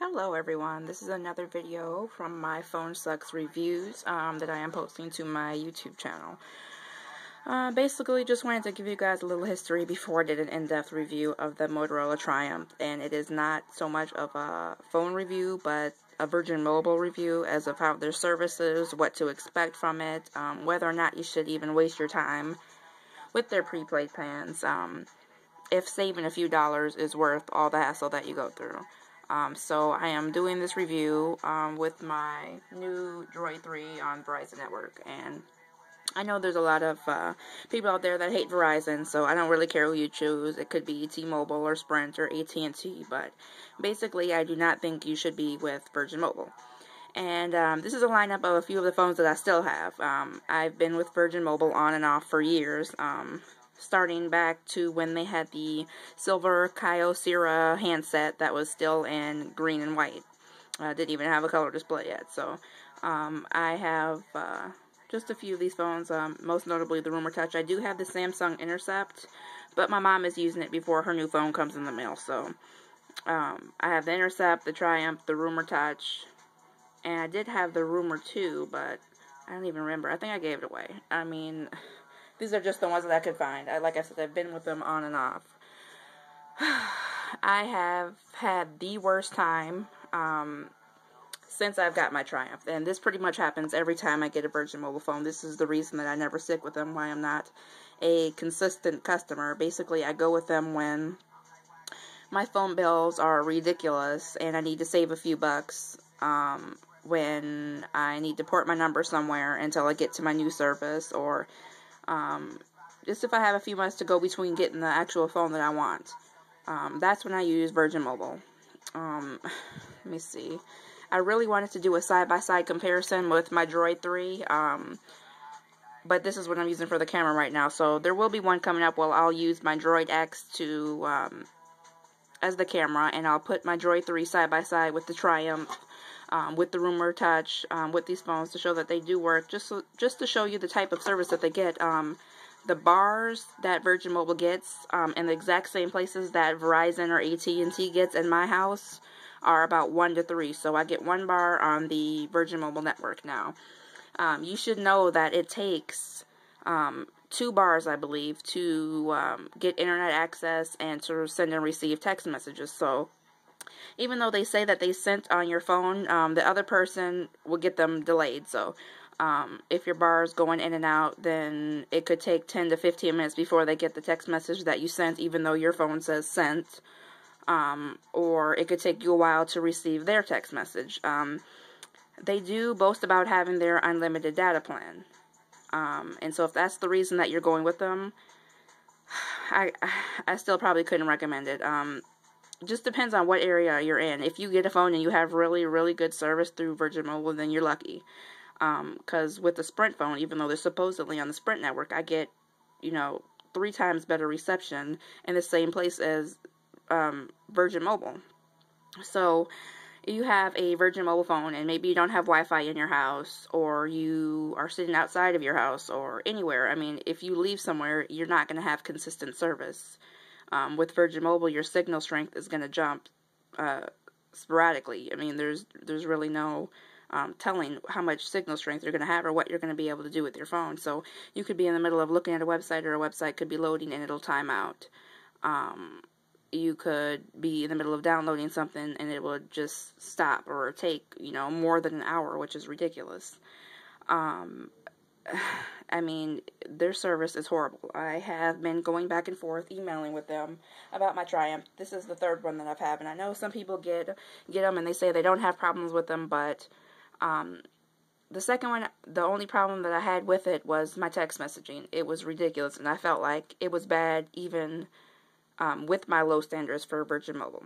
Hello everyone, this is another video from my Phone Sucks reviews that I am posting to my YouTube channel. Basically just wanted to give you guys a little history before I did an in-depth review of the Motorola Triumph, and it is not so much of a phone review but a Virgin Mobile review as of how their services, what to expect from it, whether or not you should even waste your time with their prepaid plans, if saving a few dollars is worth all the hassle that you go through. So I am doing this review with my new Droid 3 on Verizon Network, and I know there's a lot of people out there that hate Verizon, so I don't really care who you choose. It could be T-Mobile or Sprint or AT&T, but basically I do not think you should be with Virgin Mobile. And this is a lineup of a few of the phones that I still have. I've been with Virgin Mobile on and off for years, starting back to when they had the silver Kyocera handset that was still in green and white. Didn't even have a color display yet. So I have just a few of these phones, most notably the Rumor Touch. I do have the Samsung Intercept, but my mom is using it before her new phone comes in the mail. So I have the Intercept, the Triumph, the Rumor Touch, and I did have the Rumor 2, but I don't even remember. I think I gave it away. I mean, these are just the ones that I could find. Like I said, I've been with them on and off. I have had the worst time since I've got my Triumph. And this pretty much happens every time I get a Virgin Mobile phone. This is the reason that I never stick with them, why I'm not a consistent customer. Basically, I go with them when my phone bills are ridiculous and I need to save a few bucks. When I need to port my number somewhere until I get to my new service, or just if I have a few months to go between getting the actual phone that I want. That's when I use Virgin Mobile. Let me see. I really wanted to do a side-by-side comparison with my Droid 3, but this is what I'm using for the camera right now. So there will be one coming up where I'll use my Droid X as the camera, and I'll put my Droid 3 side-by-side with the Triumph, with the Rumor Touch, with these phones to show that they do work, just to show you the type of service that they get. The bars that Virgin Mobile gets in the exact same places that Verizon or AT&T gets in my house are about 1 to 3. So I get 1 bar on the Virgin Mobile network now. You should know that it takes 2 bars, I believe, to get internet access and to send and receive text messages. So even though they say that they sent on your phone, the other person will get them delayed. So if your bar is going in and out, then it could take 10 to 15 minutes before they get the text message that you sent, even though your phone says sent. Or it could take you a while to receive their text message. They do boast about having their unlimited data plan. And so if that's the reason that you're going with them, I still probably couldn't recommend it. Just depends on what area you're in. If you get a phone and you have really, really good service through Virgin Mobile, then you're lucky. Because with the Sprint phone, even though they're supposedly on the Sprint network, I get, 3 times better reception in the same place as Virgin Mobile. So you have a Virgin Mobile phone and maybe you don't have Wi-Fi in your house, or you are sitting outside of your house or anywhere. I mean, if you leave somewhere, you're not going to have consistent service. With Virgin Mobile, your signal strength is going to jump sporadically. I mean, there's really no telling how much signal strength you're going to have or what you're going to be able to do with your phone. So you could be in the middle of looking at a website, or a website could be loading and it'll time out. You could be in the middle of downloading something and it will just stop or take, more than an hour, which is ridiculous. I mean, their service is horrible. I have been going back and forth, emailing with them about my Triumph. This is the 3rd one that I've had, and I know some people get them and they say they don't have problems with them, but the second one, the only problem that I had with it was my text messaging. It was ridiculous, and I felt like it was bad even with my low standards for Virgin Mobile.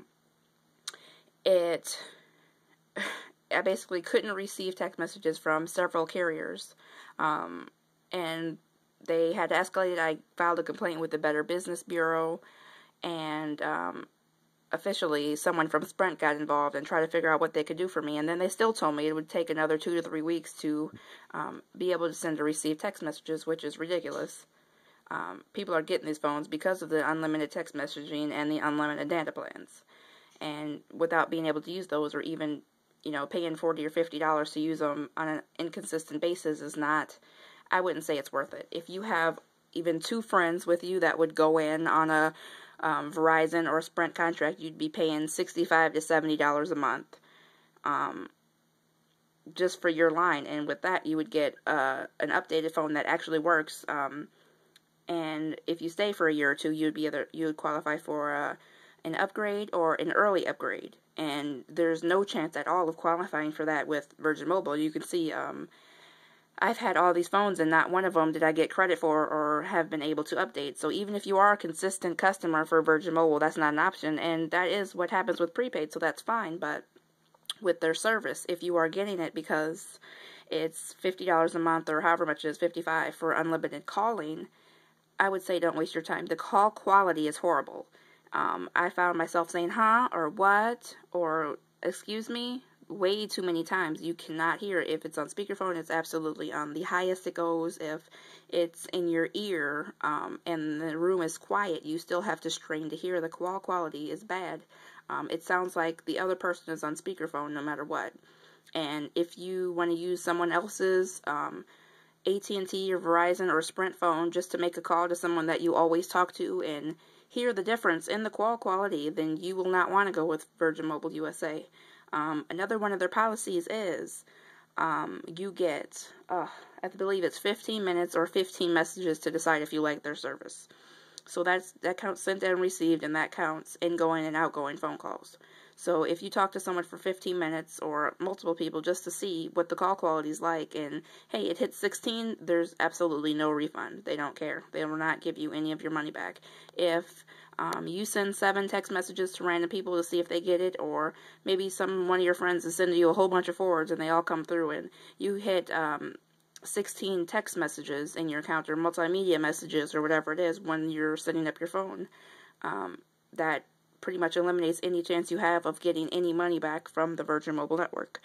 I basically couldn't receive text messages from several carriers, and they had to escalate. I filed a complaint with the Better Business Bureau, and officially someone from Sprint got involved and tried to figure out what they could do for me, and then they still told me it would take another 2 to 3 weeks to be able to send or receive text messages, which is ridiculous. People are getting these phones because of the unlimited text messaging and the unlimited data plans. and without being able to use those, or even, paying $40 or $50 to use them on an inconsistent basis is not, I wouldn't say it's worth it. If you have even 2 friends with you that would go in on a Verizon or a Sprint contract, you'd be paying $65 to $70 a month just for your line. And with that, you would get an updated phone that actually works. And if you stay for a year or 2, you would qualify for an upgrade or an early upgrade. And there's no chance at all of qualifying for that with Virgin Mobile. You can see I've had all these phones, and not one of them did I get credit for or have been able to update. So even if you are a consistent customer for Virgin Mobile, that's not an option, and that is what happens with prepaid, so that's fine. But with their service, if you are getting it because it's $50 a month or however much it is, $55 for unlimited calling, I would say don't waste your time. The call quality is horrible. I found myself saying, huh, or what, or excuse me, way too many times. You cannot hear it. If it's on speakerphone, it's absolutely on the highest it goes. If it's in your ear and the room is quiet, you still have to strain to hear. The call quality is bad. It sounds like the other person is on speakerphone no matter what. And if you want to use someone else's AT&T or Verizon or Sprint phone just to make a call to someone that you always talk to and hear the difference in the call quality, then you will not want to go with Virgin Mobile USA. Another one of their policies is you get, I believe it's 15 minutes or 15 messages to decide if you like their service. So that counts sent and received, and that counts ingoing and outgoing phone calls. So if you talk to someone for 15 minutes or multiple people just to see what the call quality is like, and hey, it hits 16, there's absolutely no refund. They don't care. They will not give you any of your money back. If you send 7 text messages to random people to see if they get it, or maybe one of your friends is sending you a whole bunch of forwards and they all come through, and you hit 16 text messages in your account or multimedia messages or whatever it is when you're setting up your phone, that pretty much eliminates any chance you have of getting any money back from the Virgin Mobile network.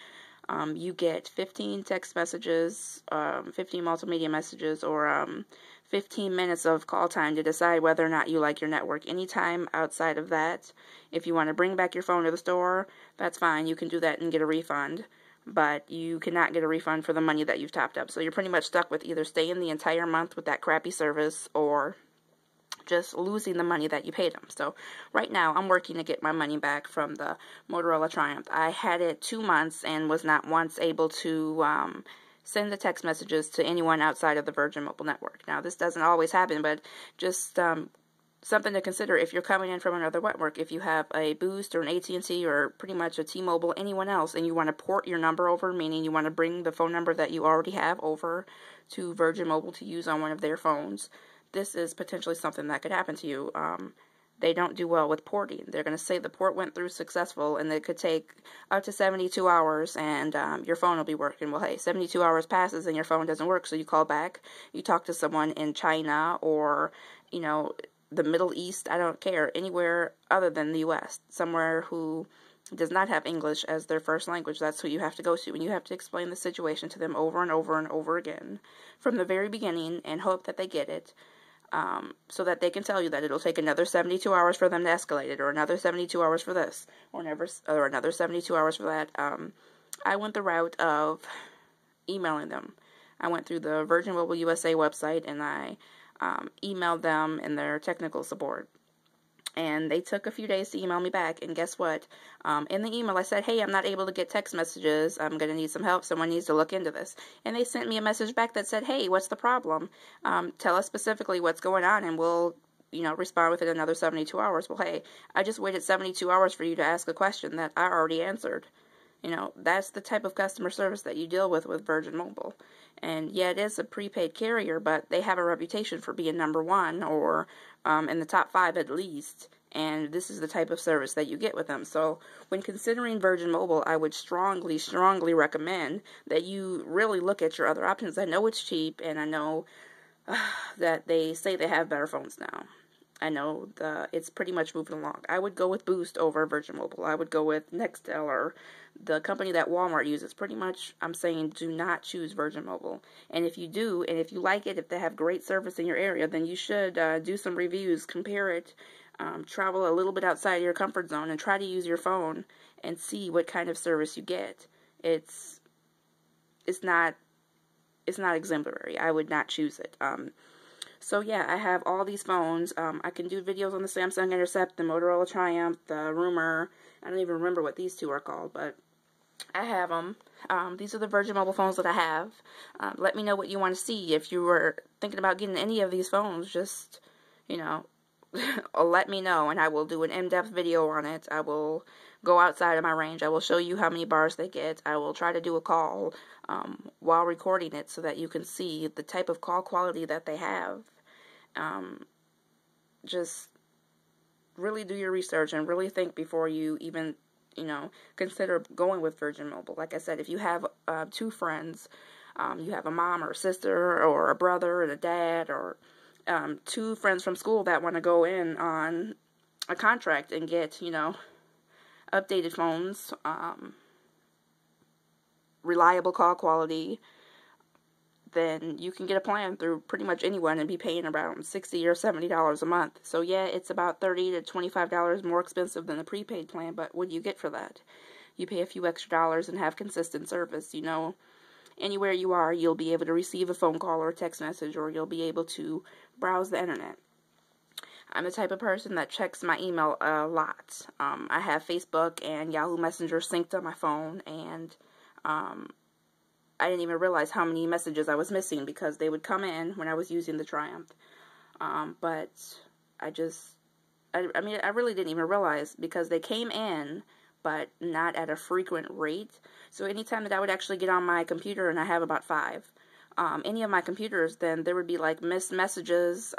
You get 15 text messages, 15 multimedia messages, or 15 minutes of call time to decide whether or not you like your network. Anytime outside of that, if you want to bring back your phone to the store, that's fine. You can do that and get a refund, but you cannot get a refund for the money that you've topped up. So you're pretty much stuck with either staying the entire month with that crappy service or just losing the money that you paid them. So right now I'm working to get my money back from the Motorola Triumph. I had it 2 months and was not once able to send the text messages to anyone outside of the Virgin Mobile network. Now this doesn't always happen, but just something to consider if you're coming in from another network. If you have a Boost or an AT&T or pretty much a T-Mobile, anyone else, and you want to port your number over, meaning you want to bring the phone number that you already have over to Virgin Mobile to use on one of their phones, this is potentially something that could happen to you. They don't do well with porting. They're going to say the port went through successful, and it could take up to 72 hours, and your phone will be working. Well, hey, 72 hours passes and your phone doesn't work, so you call back. You talk to someone in China or, the Middle East, I don't care, anywhere other than the U.S., somewhere who does not have English as their first language. That's who you have to go to, and you have to explain the situation to them over and over and over again from the very beginning and hope that they get it. So that they can tell you that it'll take another 72 hours for them to escalate it, or another 72 hours for this, or another 72 hours for that. I went the route of emailing them. I went through the Virgin Mobile USA website, and I emailed them in their technical support. And they took a few days to email me back, and guess what? In the email I said, hey, I'm not able to get text messages, I'm going to need some help, someone needs to look into this. And they sent me a message back that said, hey, what's the problem? Tell us specifically what's going on, and we'll, respond within another 72 hours. Well, hey, I just waited 72 hours for you to ask a question that I already answered. That's the type of customer service that you deal with Virgin Mobile. And yeah, it is a prepaid carrier, but they have a reputation for being number 1 or in the top 5 at least. And this is the type of service that you get with them. So when considering Virgin Mobile, I would strongly, strongly recommend that you really look at your other options. I know it's cheap, and I know that they say they have better phones now. I know it's pretty much moving along. I would go with Boost over Virgin Mobile. I would go with Nextel or the company that Walmart uses. Pretty much, I'm saying do not choose Virgin Mobile. And if you do, and if you like it, if they have great service in your area, then you should do some reviews, compare it, travel a little bit outside of your comfort zone and try to use your phone and see what kind of service you get. It's not exemplary. I would not choose it. So yeah, I have all these phones. I can do videos on the Samsung Intercept, the Motorola Triumph, the Rumor. I don't even remember what these two are called, but I have them. These are the Virgin Mobile phones that I have. Let me know what you want to see. If you were thinking about getting any of these phones, just, let me know, and I will do an in-depth video on it. I will go outside of my range. I will show you how many bars they get. I will try to do a call while recording it so that you can see the type of call quality that they have. Just really do your research and really think before you even, consider going with Virgin Mobile. Like I said, if you have two friends, you have a mom or a sister or a brother and a dad, or two friends from school that want to go in on a contract and get, updated phones, reliable call quality, then you can get a plan through pretty much anyone and be paying around $60 or $70 a month. So yeah, it's about $30 to $25 more expensive than the prepaid plan, but what do you get for that? You pay a few extra dollars and have consistent service. Anywhere you are, you'll be able to receive a phone call or a text message, or you'll be able to browse the internet. I'm the type of person that checks my email a lot. I have Facebook and Yahoo Messenger synced on my phone, and I didn't even realize how many messages I was missing because they would come in when I was using the Triumph. But I really didn't even realize because they came in, but not at a frequent rate. So anytime that I would actually get on my computer, and I have about 5, any of my computers, then there would be like missed messages,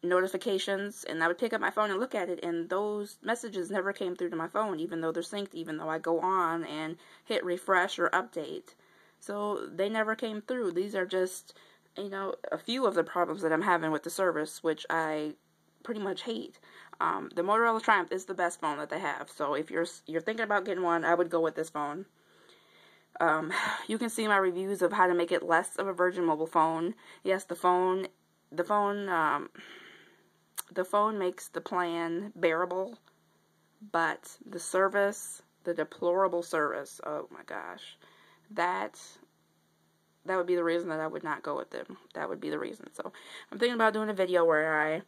notifications, and I would pick up my phone and look at it, and those messages never came through to my phone, even though they're synced, even though I go on and hit refresh or update. So they never came through. These are just, a few of the problems that I'm having with the service, which I pretty much hate. The Motorola Triumph is the best phone that they have. So if you're thinking about getting one, I would go with this phone. You can see my reviews of how to make it less of a Virgin Mobile phone. Yes, the phone makes the plan bearable, but the service, the deplorable service, oh my gosh. That would be the reason that I would not go with them. That would be the reason. So I'm thinking about doing a video where I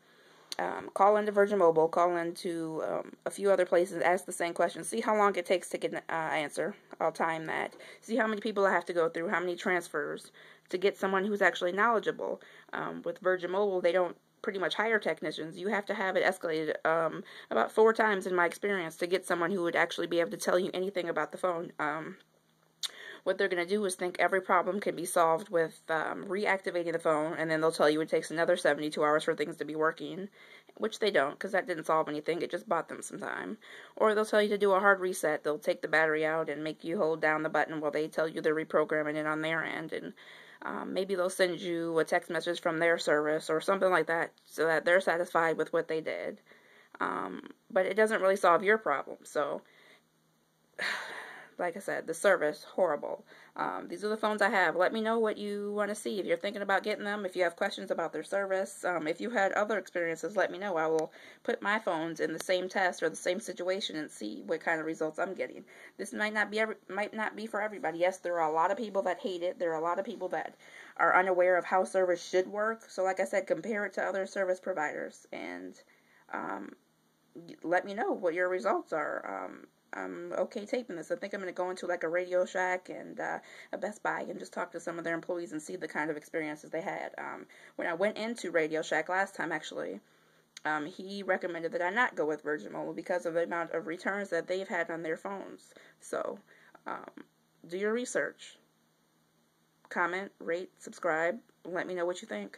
call into Virgin Mobile, call into a few other places, ask the same question, see how long it takes to get an answer. I'll time that. See how many people I have to go through, how many transfers to get someone who's actually knowledgeable. With Virgin Mobile, they don't pretty much hire technicians. You have to have it escalated about 4 times in my experience to get someone who would actually be able to tell you anything about the phone. What they're going to do is think every problem can be solved with reactivating the phone, and then they'll tell you it takes another 72 hours for things to be working, which they don't, because that didn't solve anything. It just bought them some time. Or they'll tell you to do a hard reset. They'll take the battery out and make you hold down the button while they tell you they're reprogramming it on their end, and maybe they'll send you a text message from their service or something like that so that they're satisfied with what they did. But it doesn't really solve your problem, so like I said, the service, horrible. These are the phones I have. Let me know what you want to see. If you're thinking about getting them, if you have questions about their service, if you had other experiences, let me know. I will put my phones in the same test or the same situation and see what kind of results I'm getting. This might not be for everybody. Yes, there are a lot of people that hate it. There are a lot of people that are unaware of how service should work. So like I said, compare it to other service providers and let me know what your results are. I'm okay taping this. I think I'm going to go into like a Radio Shack and a Best Buy and just talk to some of their employees and see the kind of experiences they had. When I went into Radio Shack last time, actually, he recommended that I not go with Virgin Mobile because of the amount of returns that they've had on their phones. So, do your research. Comment, rate, subscribe, let me know what you think.